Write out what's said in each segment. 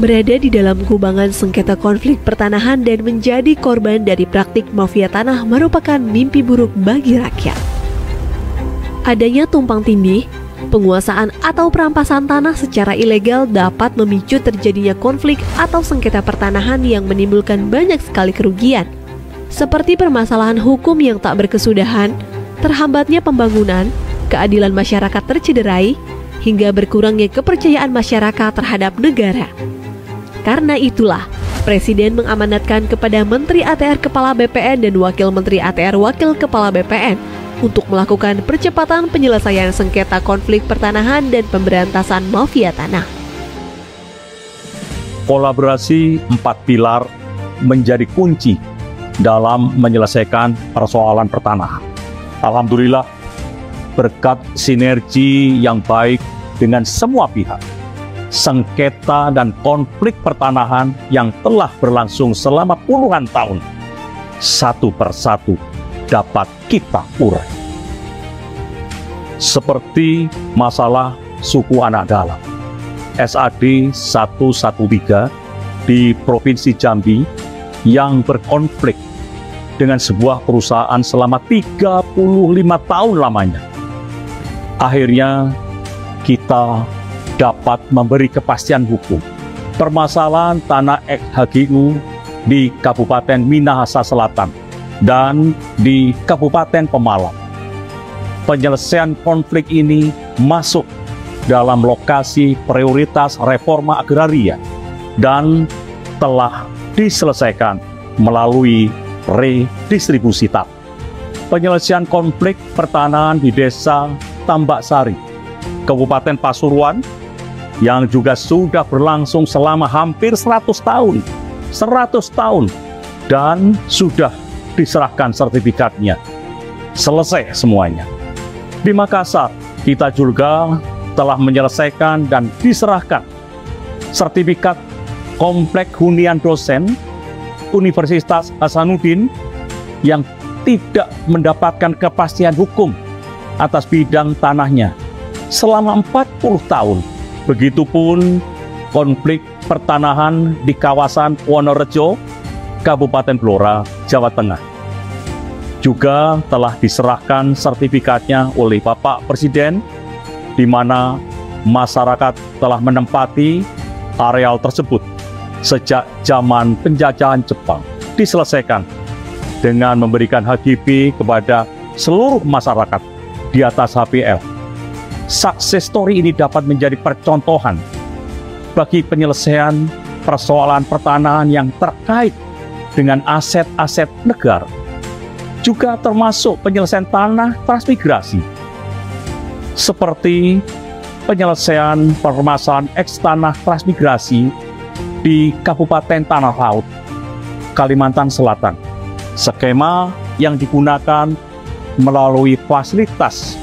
berada di dalam kubangan sengketa konflik pertanahan dan menjadi korban dari praktik mafia tanah merupakan mimpi buruk bagi rakyat. Adanya tumpang tindih, penguasaan atau perampasan tanah secara ilegal dapat memicu terjadinya konflik atau sengketa pertanahan yang menimbulkan banyak sekali kerugian, seperti permasalahan hukum yang tak berkesudahan, terhambatnya pembangunan, keadilan masyarakat tercederai, hingga berkurangnya kepercayaan masyarakat terhadap negara. Karena itulah, Presiden mengamanatkan kepada Menteri ATR Kepala BPN dan Wakil Menteri ATR Wakil Kepala BPN untuk melakukan percepatan penyelesaian sengketa konflik pertanahan dan pemberantasan mafia tanah. Kolaborasi 4 pilar menjadi kunci dalam menyelesaikan persoalan pertanahan. Alhamdulillah, berkat sinergi yang baik dengan semua pihak, sengketa dan konflik pertanahan yang telah berlangsung selama puluhan tahun, satu persatu dapat kita urai. Seperti masalah suku anak dalam, SAD 113 di Provinsi Jambi yang berkonflik dengan sebuah perusahaan selama 35 tahun lamanya. Akhirnya kita dapat memberi kepastian hukum. Permasalahan tanah ex-HGU di Kabupaten Minahasa Selatan dan di Kabupaten Pemalang. Penyelesaian konflik ini masuk dalam lokasi prioritas reforma agraria dan telah diselesaikan melalui redistribusi tanah. Penyelesaian konflik pertanahan di Desa Tambak Sari, Kabupaten Pasuruan, yang juga sudah berlangsung selama hampir 100 tahun, dan sudah diserahkan sertifikatnya. Selesai semuanya. Di Makassar, kita juga telah menyelesaikan dan diserahkan sertifikat komplek hunian dosen Universitas Hasanuddin yang tidak mendapatkan kepastian hukum atas bidang tanahnya selama 40 tahun. Begitupun konflik pertanahan di kawasan Wonorejo, Kabupaten Blora, Jawa Tengah. Juga telah diserahkan sertifikatnya oleh Bapak Presiden, di mana masyarakat telah menempati areal tersebut sejak zaman penjajahan Jepang. Diselesaikan dengan memberikan HGB kepada seluruh masyarakat di atas HPL. Success story ini dapat menjadi percontohan bagi penyelesaian persoalan pertanahan yang terkait dengan aset-aset negara. Juga termasuk penyelesaian tanah transmigrasi, seperti penyelesaian permasalahan eks-tanah transmigrasi di Kabupaten Tanah Laut, Kalimantan Selatan. Skema yang digunakan melalui fasilitas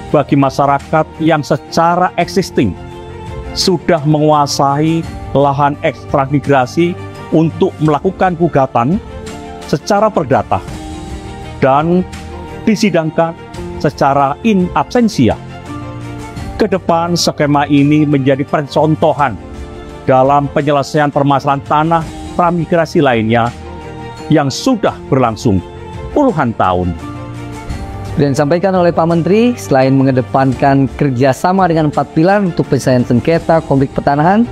bagi masyarakat yang secara existing sudah menguasai lahan eks transmigrasi untuk melakukan gugatan secara perdata dan disidangkan secara in absentia. Kedepan skema ini menjadi percontohan dalam penyelesaian permasalahan tanah transmigrasi lainnya yang sudah berlangsung puluhan tahun. Dan disampaikan oleh Pak Menteri, selain mengedepankan kerjasama dengan 4 pilar untuk penyelesaian sengketa konflik pertanahan,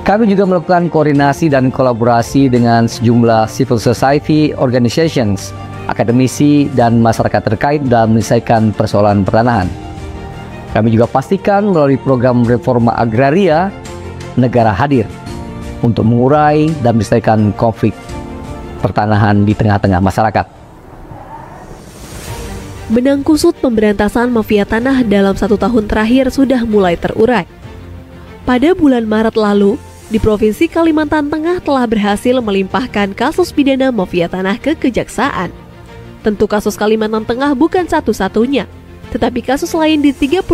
kami juga melakukan koordinasi dan kolaborasi dengan sejumlah civil society organizations, akademisi, dan masyarakat terkait dalam menyelesaikan persoalan pertanahan. Kami juga pastikan melalui program reforma agraria, negara hadir untuk mengurai dan menyelesaikan konflik pertanahan di tengah-tengah masyarakat. Benang kusut pemberantasan mafia tanah dalam 1 tahun terakhir sudah mulai terurai. Pada bulan Maret lalu, di Provinsi Kalimantan Tengah telah berhasil melimpahkan kasus pidana mafia tanah ke Kejaksaan. Tentu kasus Kalimantan Tengah bukan satu-satunya, tetapi kasus lain di 39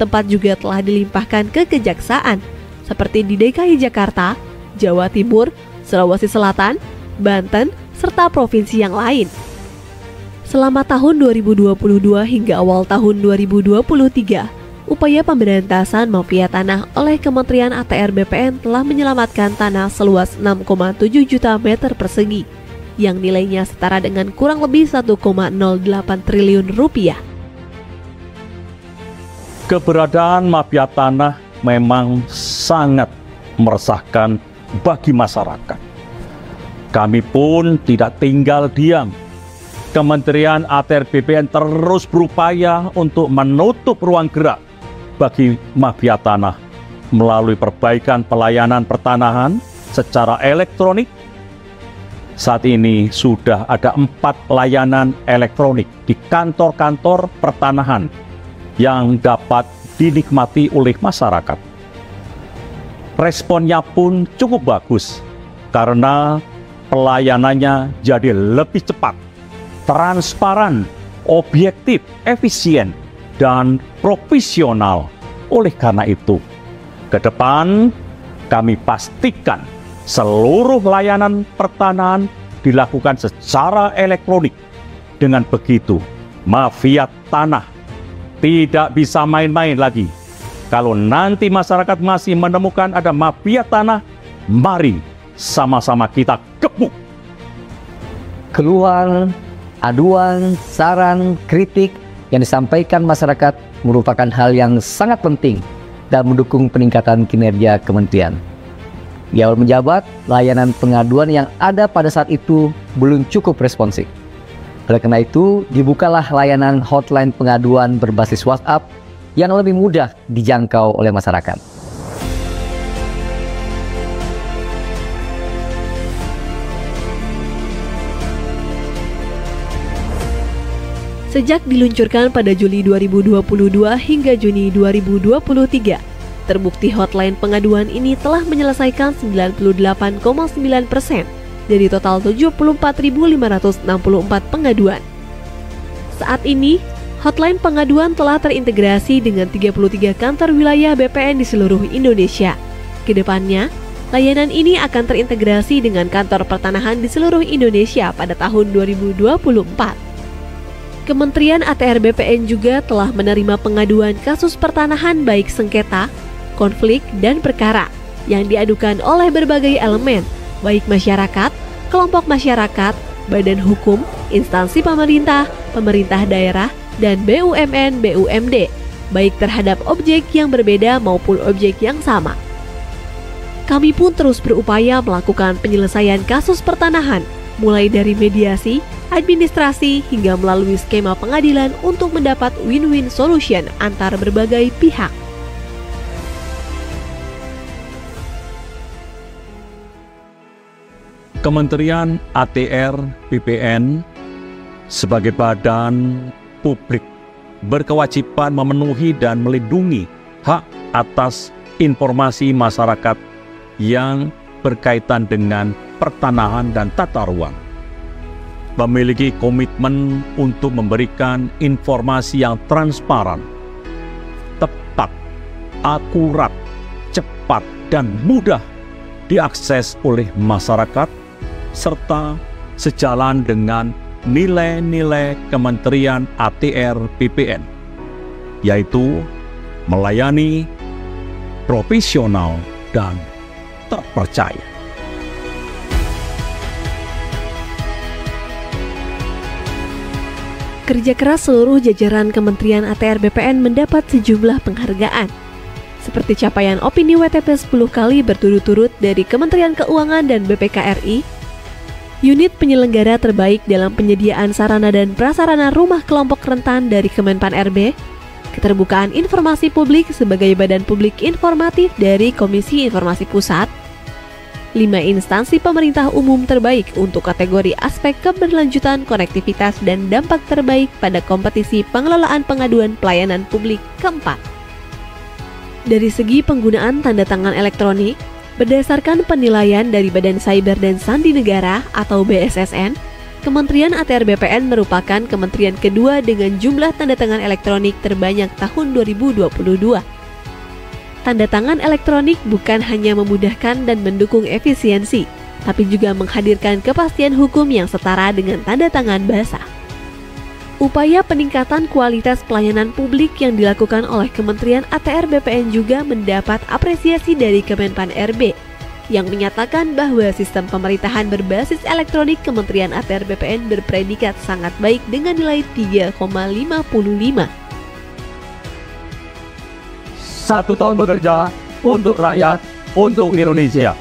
tempat juga telah dilimpahkan ke Kejaksaan, seperti di DKI Jakarta, Jawa Timur, Sulawesi Selatan, Banten, serta provinsi yang lain. Selama tahun 2022 hingga awal tahun 2023, upaya pemberantasan mafia tanah oleh Kementerian ATR BPN telah menyelamatkan tanah seluas 6,7 juta meter persegi, yang nilainya setara dengan kurang lebih 1,08 triliun rupiah. Keberadaan mafia tanah memang sangat meresahkan bagi masyarakat. Kami pun tidak tinggal diam. Kementerian ATR BPN terus berupaya untuk menutup ruang gerak bagi mafia tanah melalui perbaikan pelayanan pertanahan secara elektronik. Saat ini sudah ada 4 layanan elektronik di kantor-kantor pertanahan yang dapat dinikmati oleh masyarakat. Responnya pun cukup bagus karena pelayanannya jadi lebih cepat, transparan, objektif, efisien, dan profesional. Oleh karena itu, ke depan kami pastikan seluruh layanan pertanahan dilakukan secara elektronik. Dengan begitu, mafia tanah tidak bisa main-main lagi. Kalau nanti masyarakat masih menemukan ada mafia tanah, mari sama-sama kita gebuk. Keluhan, aduan, saran, kritik yang disampaikan masyarakat merupakan hal yang sangat penting dan mendukung peningkatan kinerja kementerian. Di awal menjabat, layanan pengaduan yang ada pada saat itu belum cukup responsif. Oleh karena itu, dibukalah layanan hotline pengaduan berbasis WhatsApp yang lebih mudah dijangkau oleh masyarakat. Sejak diluncurkan pada Juli 2022 hingga Juni 2023, terbukti hotline pengaduan ini telah menyelesaikan 98,9% dari total 74.564 pengaduan. Saat ini, hotline pengaduan telah terintegrasi dengan 33 kantor wilayah BPN di seluruh Indonesia. Kedepannya, layanan ini akan terintegrasi dengan kantor pertanahan di seluruh Indonesia pada tahun 2024. Kementerian ATR BPN juga telah menerima pengaduan kasus pertanahan baik sengketa, konflik, dan perkara yang diadukan oleh berbagai elemen, baik masyarakat, kelompok masyarakat, badan hukum, instansi pemerintah, pemerintah daerah, dan BUMN, BUMD, baik terhadap objek yang berbeda maupun objek yang sama. Kami pun terus berupaya melakukan penyelesaian kasus pertanahan, mulai dari mediasi, administrasi, hingga melalui skema pengadilan untuk mendapat win-win solution antar berbagai pihak. Kementerian ATR BPN sebagai badan publik berkewajiban memenuhi dan melindungi hak atas informasi masyarakat yang berkaitan dengan pertanahan dan tata ruang. Memiliki komitmen untuk memberikan informasi yang transparan, tepat, akurat, cepat, dan mudah diakses oleh masyarakat, serta sejalan dengan nilai-nilai Kementerian ATR BPN, yaitu melayani, profesional, dan terpercaya. Kerja keras seluruh jajaran Kementerian ATR BPN mendapat sejumlah penghargaan, seperti capaian opini WTP 10 kali berturut-turut dari Kementerian Keuangan dan BPKRI, unit penyelenggara terbaik dalam penyediaan sarana dan prasarana rumah kelompok rentan dari Kemenpan RB, keterbukaan informasi publik sebagai badan publik informatif dari Komisi Informasi Pusat, 5 instansi pemerintah umum terbaik untuk kategori aspek keberlanjutan, konektivitas, dan dampak terbaik pada kompetisi pengelolaan pengaduan pelayanan publik keempat. Dari segi penggunaan tanda tangan elektronik, berdasarkan penilaian dari Badan Cyber dan Sandi Negara atau BSSN, Kementerian ATR BPN merupakan kementerian kedua dengan jumlah tanda tangan elektronik terbanyak tahun 2022. Tanda tangan elektronik bukan hanya memudahkan dan mendukung efisiensi, tapi juga menghadirkan kepastian hukum yang setara dengan tanda tangan basah. Upaya peningkatan kualitas pelayanan publik yang dilakukan oleh Kementerian ATR BPN juga mendapat apresiasi dari Kemenpan RB yang menyatakan bahwa sistem pemerintahan berbasis elektronik Kementerian ATR BPN berpredikat sangat baik dengan nilai 3,55. 1 tahun bekerja untuk rakyat, untuk Indonesia.